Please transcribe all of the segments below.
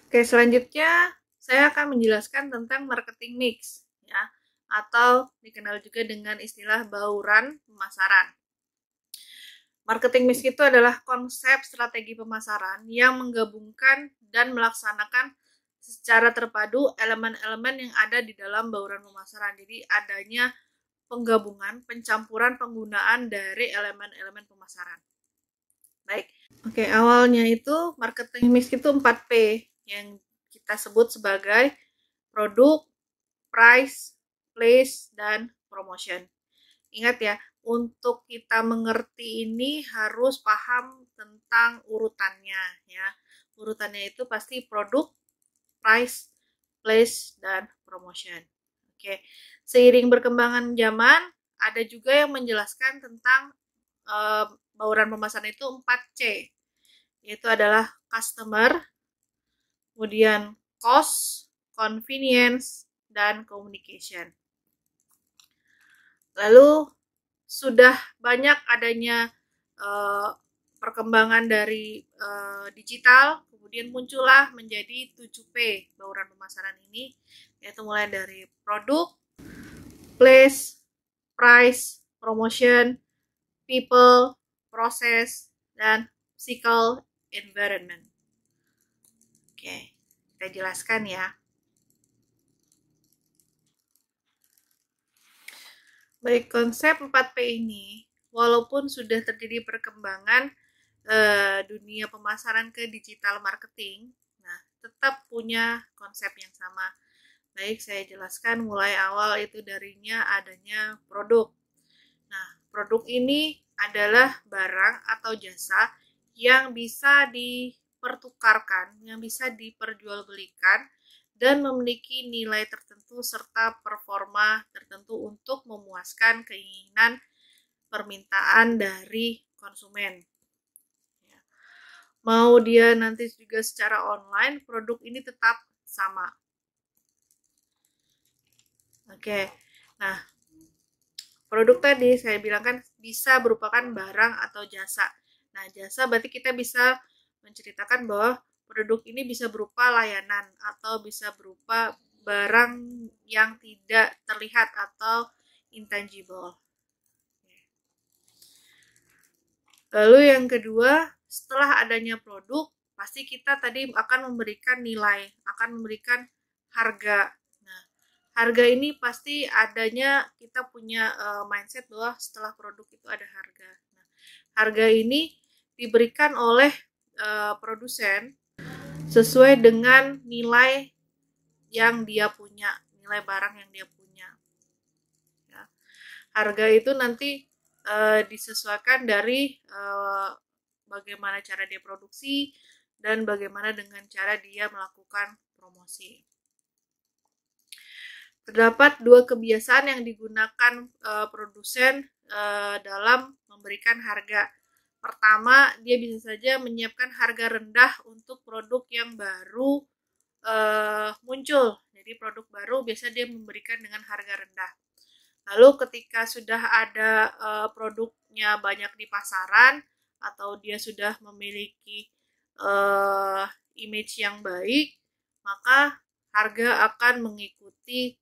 Oke, selanjutnya saya akan menjelaskan tentang marketing mix, ya, atau dikenal juga dengan istilah bauran pemasaran. Marketing mix itu adalah konsep strategi pemasaran yang menggabungkan dan melaksanakan secara terpadu elemen-elemen yang ada di dalam bauran pemasaran. Jadi adanya penggabungan, pencampuran penggunaan dari elemen-elemen pemasaran. Baik. Oke, awalnya itu marketing mix itu 4P yang kita sebut sebagai produk, price, place, dan promotion. Ingat ya, untuk kita mengerti ini harus paham tentang urutannya ya. Urutannya itu pasti produk, price, place, dan promotion. Oke. Seiring berkembangan zaman, ada juga yang menjelaskan tentang bauran pemasaran itu 4C, yaitu adalah customer, kemudian cost, convenience, dan communication. Lalu sudah banyak adanya perkembangan dari digital, kemudian muncullah menjadi 7P bauran pemasaran ini, yaitu mulai dari produk, place, price, promotion, people, process, dan physical environment. Oke, kita jelaskan ya. Baik, konsep 4P ini, walaupun sudah terjadi perkembangan dunia pemasaran ke digital marketing, nah tetap punya konsep yang sama. Baik, saya jelaskan mulai awal itu darinya adanya produk. Nah, produk ini adalah barang atau jasa yang bisa dipertukarkan, yang bisa diperjualbelikan, dan memiliki nilai tertentu serta performa tertentu untuk memuaskan keinginan permintaan dari konsumen. Ya. Mau dia nanti juga secara online, produk ini tetap sama. Oke, nah produk tadi saya bilang kan bisa merupakan barang atau jasa. Nah, jasa berarti kita bisa menceritakan bahwa produk ini bisa berupa layanan atau bisa berupa barang yang tidak terlihat atau intangible. Lalu yang kedua, setelah adanya produk, pasti kita tadi akan memberikan nilai, akan memberikan harga. Nah, harga ini pasti adanya kita punya mindset bahwa setelah produk itu ada harga. Nah, harga ini diberikan oleh produsen sesuai dengan nilai yang dia punya, nilai barang yang dia punya. Ya. Harga itu nanti disesuaikan dari bagaimana cara dia produksi dan bagaimana dengan cara dia melakukan promosi. Terdapat dua kebiasaan yang digunakan produsen dalam memberikan harga. Pertama, dia bisa saja menyiapkan harga rendah untuk produk yang baru muncul. Jadi produk baru biasa dia memberikan dengan harga rendah. Lalu ketika sudah ada produknya banyak di pasaran atau dia sudah memiliki image yang baik, maka harga akan mengikuti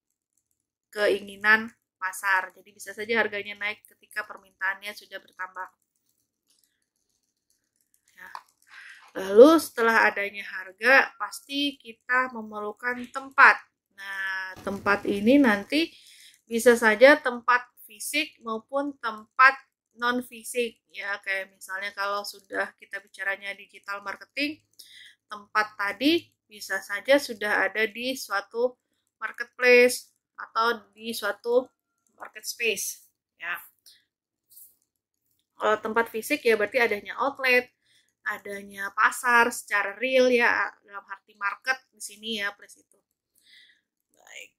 keinginan pasar. Jadi bisa saja harganya naik ketika permintaannya sudah bertambah. Ya. Lalu setelah adanya harga, pasti kita memerlukan tempat. Nah, tempat ini nanti bisa saja tempat fisik maupun tempat non fisik ya, kayak misalnya kalau sudah kita bicaranya digital marketing, tempat tadi bisa saja sudah ada di suatu marketplace atau di suatu market space ya. Kalau tempat fisik ya berarti adanya outlet, adanya pasar secara real ya, dalam arti market di sini ya, place itu. Baik.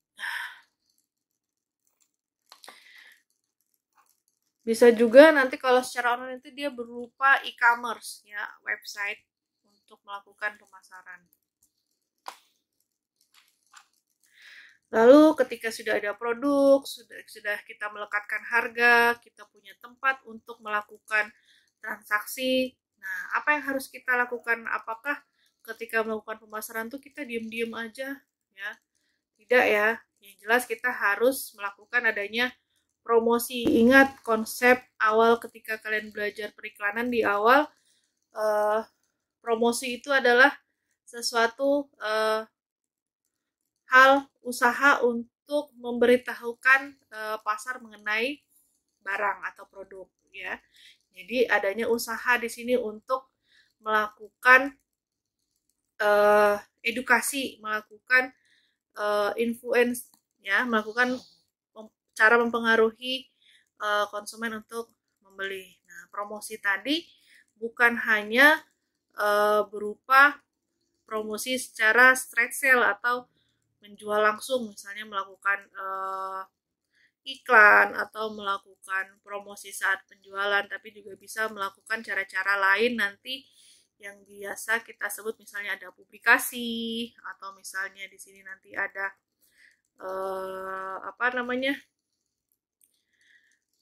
Bisa juga nanti kalau secara online itu dia berupa e-commerce ya, website untuk melakukan pemasaran. Lalu ketika sudah ada produk, sudah kita melekatkan harga, kita punya tempat untuk melakukan transaksi. Nah, apa yang harus kita lakukan? Apakah ketika melakukan pemasaran tuh kita diam-diam aja ya. Tidak ya. Yang jelas kita harus melakukan adanya promosi. Ingat konsep awal ketika kalian belajar periklanan di awal, promosi itu adalah sesuatu hal usaha untuk memberitahukan pasar mengenai barang atau produk ya. Jadi adanya usaha di sini untuk melakukan edukasi, melakukan influence ya, melakukan cara mempengaruhi konsumen untuk membeli. Nah, promosi tadi bukan hanya berupa promosi secara straight sale atau menjual langsung, misalnya melakukan iklan atau melakukan promosi saat penjualan, tapi juga bisa melakukan cara-cara lain nanti yang biasa kita sebut, misalnya ada publikasi atau misalnya di sini nanti ada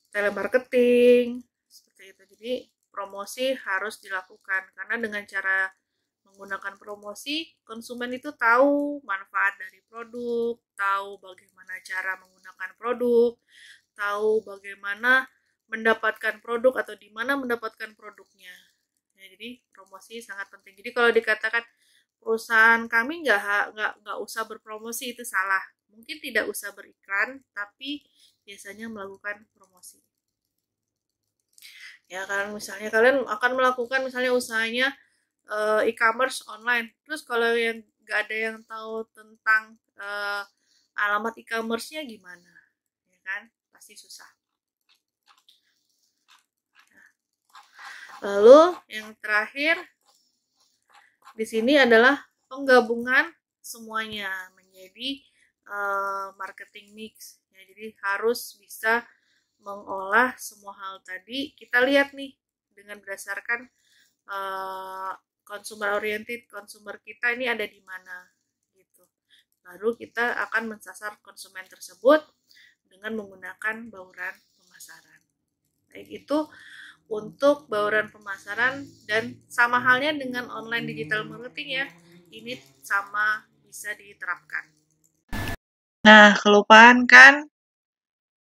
telemarketing seperti itu. Jadi promosi harus dilakukan karena dengan cara menggunakan promosi, konsumen itu tahu manfaat dari produk, tahu bagaimana cara menggunakan produk, tahu bagaimana mendapatkan produk atau di mana mendapatkan produknya. Ya, jadi promosi sangat penting. Jadi kalau dikatakan perusahaan kami nggak usah berpromosi, itu salah. Mungkin tidak usah beriklan, tapi biasanya melakukan promosi. Ya, kan misalnya kalian akan melakukan misalnya usahanya e-commerce online. Terus kalau yang nggak ada yang tahu tentang alamat e-commerce-nya gimana? Ya kan? Pasti susah. Nah, lalu yang terakhir di sini adalah penggabungan semuanya menjadi marketing mix. Ya, jadi harus bisa mengolah semua hal tadi. Kita lihat nih dengan berdasarkan consumer oriented, consumer kita ini ada di mana gitu. Baru kita akan mensasar konsumen tersebut dengan menggunakan bauran pemasaran. Baik itu untuk bauran pemasaran, dan sama halnya dengan online digital marketing ya. Ini sama bisa diterapkan. Nah, kelupaan kan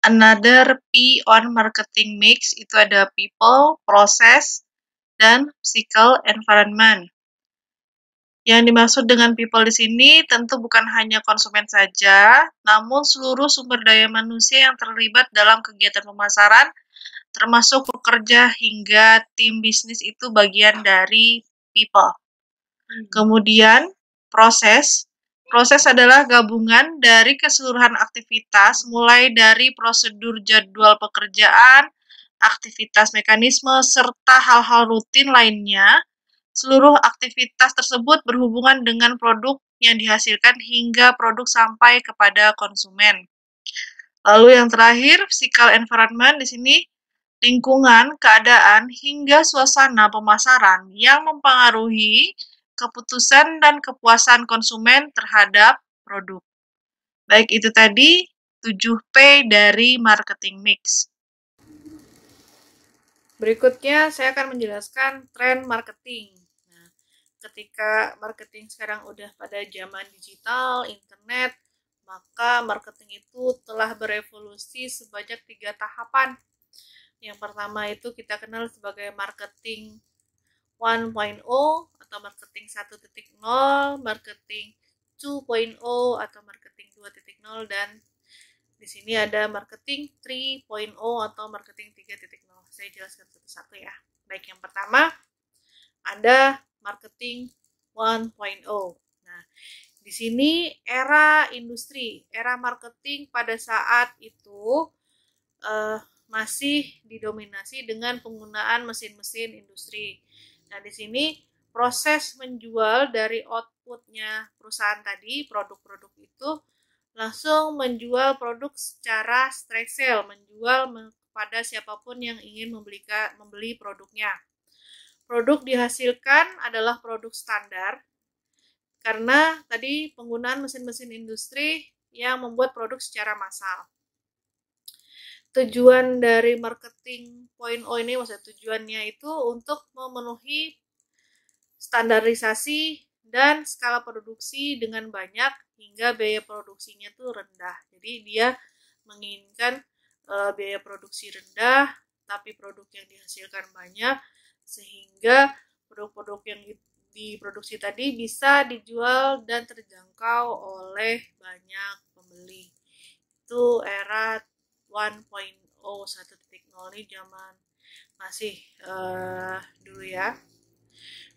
another P on marketing mix, itu ada people, process, dan physical environment. Yang dimaksud dengan people di sini tentu bukan hanya konsumen saja, namun seluruh sumber daya manusia yang terlibat dalam kegiatan pemasaran, termasuk pekerja hingga tim bisnis, itu bagian dari people. Kemudian proses. Proses adalah gabungan dari keseluruhan aktivitas, mulai dari prosedur jadwal pekerjaan, aktivitas mekanisme, serta hal-hal rutin lainnya. Seluruh aktivitas tersebut berhubungan dengan produk yang dihasilkan hingga produk sampai kepada konsumen. Lalu yang terakhir, physical environment di sini lingkungan, keadaan, hingga suasana pemasaran yang mempengaruhi keputusan dan kepuasan konsumen terhadap produk. Baik, itu tadi 7P dari marketing mix. Berikutnya saya akan menjelaskan tren marketing. Nah, ketika marketing sekarang udah pada zaman digital, internet, maka marketing itu telah berevolusi sebanyak 3 tahapan. Yang pertama itu kita kenal sebagai marketing 1.0 atau marketing 1.0, marketing 2.0 atau marketing 2.0, dan di sini ada marketing 3.0 atau marketing 3.0. Saya jelaskan satu-satu ya. Baik, yang pertama ada marketing 1.0. Nah, di sini era industri, era marketing pada saat itu masih didominasi dengan penggunaan mesin-mesin industri. Nah, di sini proses menjual dari outputnya perusahaan tadi, produk-produk itu langsung menjual produk secara straight sale, menjual kepada siapapun yang ingin membeli produknya. Produk dihasilkan adalah produk standar, karena tadi penggunaan mesin-mesin industri yang membuat produk secara massal. Tujuan dari marketing 0.0 ini, maksudnya tujuannya itu untuk memenuhi standarisasi dan skala produksi dengan banyak hingga biaya produksinya tuh rendah. Jadi dia menginginkan biaya produksi rendah tapi produk yang dihasilkan banyak, sehingga produk-produk yang diproduksi tadi bisa dijual dan terjangkau oleh banyak pembeli. Itu era 1.0 ini zaman masih dulu ya.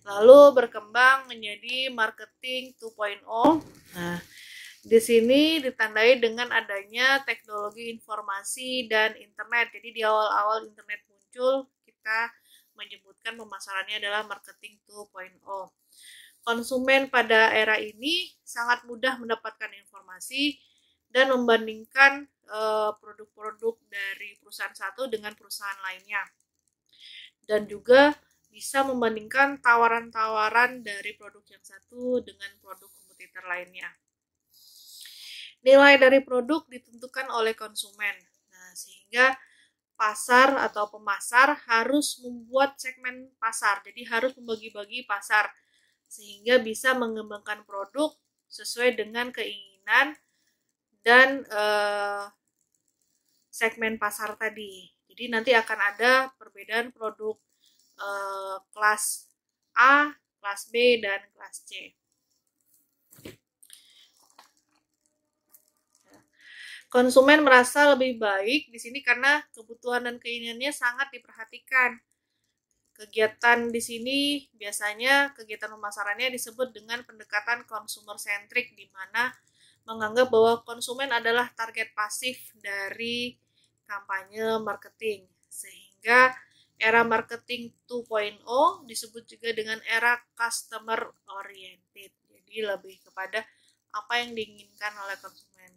Lalu berkembang menjadi marketing 2.0. Nah, di sini ditandai dengan adanya teknologi informasi dan internet. Jadi di awal-awal internet muncul, kita menyebutkan pemasarannya adalah marketing 2.0. Konsumen pada era ini sangat mudah mendapatkan informasi dan membandingkan produk-produk dari perusahaan satu dengan perusahaan lainnya. Dan juga bisa membandingkan tawaran-tawaran dari produk yang satu dengan produk kompetitor lainnya. Nilai dari produk ditentukan oleh konsumen. Nah, sehingga pasar atau pemasar harus membuat segmen pasar. Jadi harus membagi-bagi pasar sehingga bisa mengembangkan produk sesuai dengan keinginan dan segmen pasar tadi. Jadi nanti akan ada perbedaan produk kelas A, kelas B, dan kelas C. Konsumen merasa lebih baik di sini karena kebutuhan dan keinginannya sangat diperhatikan. Kegiatan di sini biasanya kegiatan pemasarannya disebut dengan pendekatan consumer centric, di mana menganggap bahwa konsumen adalah target pasif dari kampanye marketing. Sehingga era marketing 2.0 disebut juga dengan era customer oriented. Jadi lebih kepada apa yang diinginkan oleh konsumen.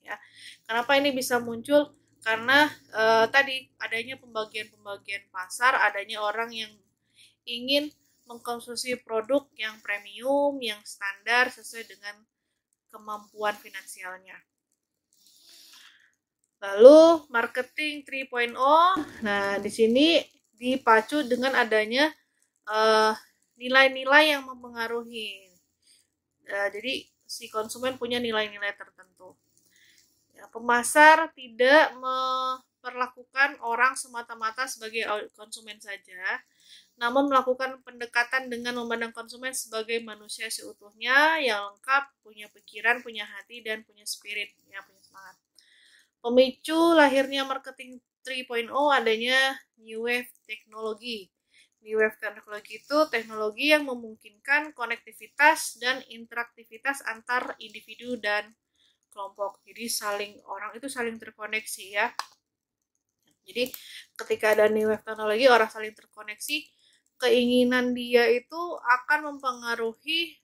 Ya. Kenapa ini bisa muncul? Karena tadi adanya pembagian pasar, adanya orang yang ingin mengkonsumsi produk yang premium, yang standar sesuai dengan kemampuan finansialnya. Lalu marketing 3.0, nah di sini dipacu dengan adanya nilai-nilai yang mempengaruhi. Jadi si konsumen punya nilai-nilai tertentu. Ya, pemasar tidak memperlakukan orang semata-mata sebagai konsumen saja, namun melakukan pendekatan dengan memandang konsumen sebagai manusia seutuhnya yang lengkap, punya pikiran, punya hati, dan punya spirit, ya, punya semangat. Pemicu lahirnya marketing 3.0 adanya New Wave teknologi. New Wave teknologi itu teknologi yang memungkinkan konektivitas dan interaktivitas antar individu dan kelompok. Jadi orang itu saling terkoneksi ya. Jadi ketika ada new wave teknologi, orang saling terkoneksi, keinginan dia itu akan mempengaruhi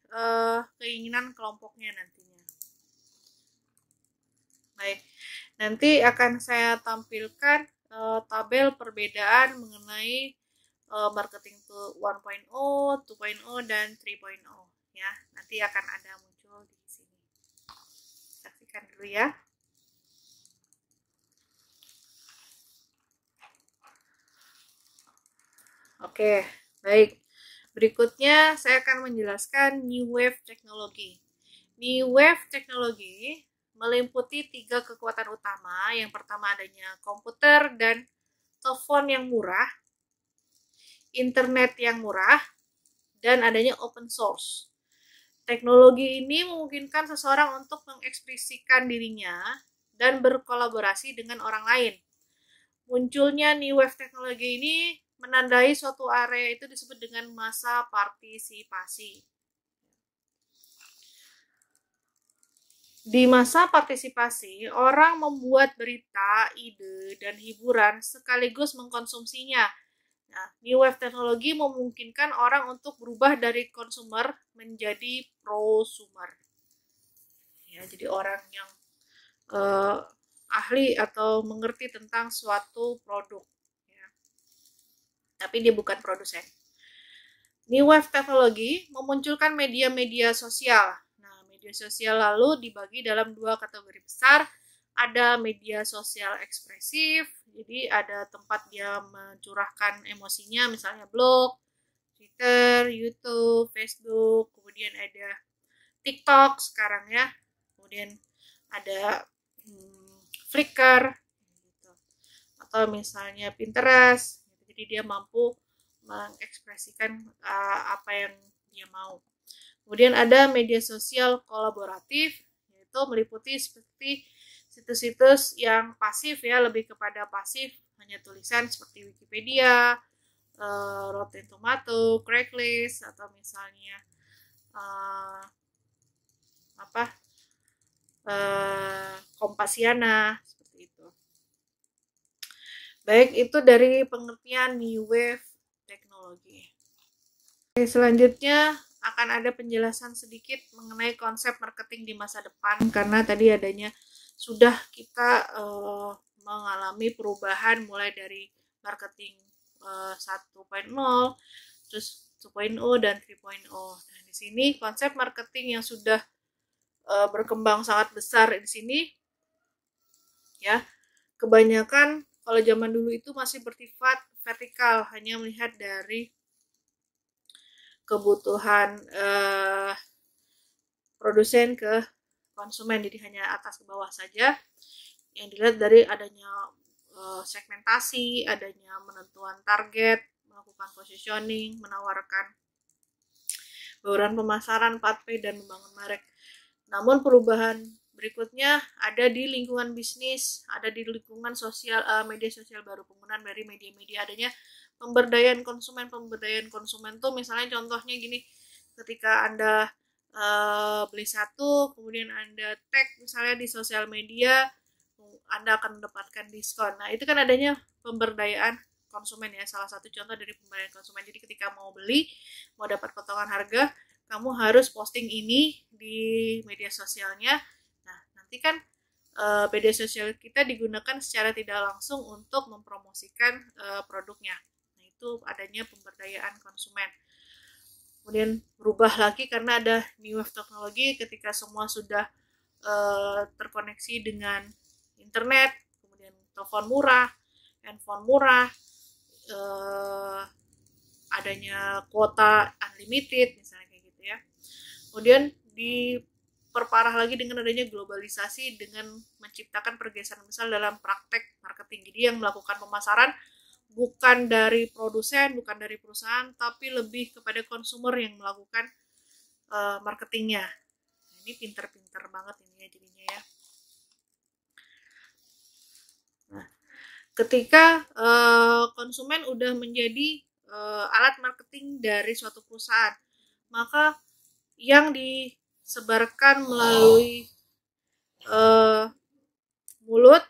keinginan kelompoknya nantinya. Baik, nanti akan saya tampilkan tabel perbedaan mengenai marketing 1.0, 2.0, dan 3.0 ya. Nanti akan ada muncul di sini. Saksikan dulu ya. Oke, baik. Berikutnya saya akan menjelaskan New Wave teknologi. New Wave teknologi meliputi 3 kekuatan utama. Yang pertama adanya komputer dan telepon yang murah, internet yang murah, dan adanya open source. Teknologi ini memungkinkan seseorang untuk mengekspresikan dirinya dan berkolaborasi dengan orang lain. Munculnya New Wave teknologi ini menandai suatu area itu disebut dengan masa partisipasi. Di masa partisipasi, orang membuat berita, ide, dan hiburan sekaligus mengkonsumsinya. Nah, New Wave teknologi memungkinkan orang untuk berubah dari konsumer menjadi prosumer. Ya, jadi orang yang ahli atau mengerti tentang suatu produk. Ya. Tapi dia bukan produsen. New Wave teknologi memunculkan media-media sosial. Media sosial lalu dibagi dalam 2 kategori besar. Ada media sosial ekspresif, jadi ada tempat dia mencurahkan emosinya, misalnya blog, Twitter, YouTube, Facebook, kemudian ada TikTok sekarang ya, kemudian ada Flickr, gitu. Atau misalnya Pinterest, gitu. Jadi dia mampu mengekspresikan apa yang dia mau. Kemudian ada media sosial kolaboratif, yaitu meliputi seperti situs-situs yang pasif ya, lebih kepada pasif, hanya tulisan seperti Wikipedia, Rotten Tomato, Craigslist, atau misalnya Kompasiana, seperti itu. Baik, itu dari pengertian new wave teknologi. Selanjutnya akan ada penjelasan sedikit mengenai konsep marketing di masa depan, karena tadi adanya sudah kita mengalami perubahan mulai dari marketing 1.0, terus 2.0 dan 3.0. Nah, di sini konsep marketing yang sudah berkembang sangat besar di sini ya. Kebanyakan kalau zaman dulu itu masih bersifat vertikal, hanya melihat dari kebutuhan produsen ke konsumen, jadi hanya atas ke bawah saja. Yang dilihat dari adanya segmentasi, adanya menentuan target, melakukan positioning, menawarkan bauran pemasaran 4P, dan membangun merek. Namun perubahan berikutnya ada di lingkungan bisnis, ada di lingkungan sosial, media sosial baru, penggunaan dari media-media, adanya pemberdayaan konsumen tuh misalnya contohnya gini, ketika Anda beli satu, kemudian Anda tag misalnya di sosial media, Anda akan mendapatkan diskon. Nah, itu kan adanya pemberdayaan konsumen ya, salah satu contoh dari pemberdayaan konsumen. Jadi ketika mau beli, mau dapat potongan harga, kamu harus posting ini di media sosialnya. Nah, nanti kan media sosial kita digunakan secara tidak langsung untuk mempromosikan produknya. Nah, itu adanya pemberdayaan konsumen. Kemudian berubah lagi karena ada new wave teknologi, ketika semua sudah terkoneksi dengan internet, kemudian telepon murah, handphone murah, adanya kuota unlimited misalnya kayak gitu ya. Kemudian diperparah lagi dengan adanya globalisasi dengan menciptakan pergeseran besar dalam praktek marketing. Jadi yang melakukan pemasaran bukan dari produsen, bukan dari perusahaan, tapi lebih kepada konsumer yang melakukan marketingnya. Nah, ini pinter-pinter banget ini ya jadinya ya. Nah, ketika konsumen udah menjadi alat marketing dari suatu perusahaan, maka yang disebarkan melalui mulut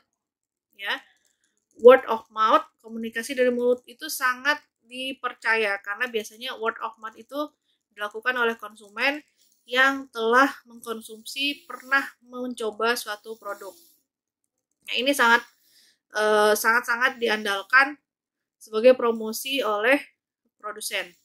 ya, word of mouth, komunikasi dari mulut itu sangat dipercaya, karena biasanya word of mouth itu dilakukan oleh konsumen yang telah mengkonsumsi, pernah mencoba suatu produk. Nah, ini sangat-sangat diandalkan sebagai promosi oleh produsen.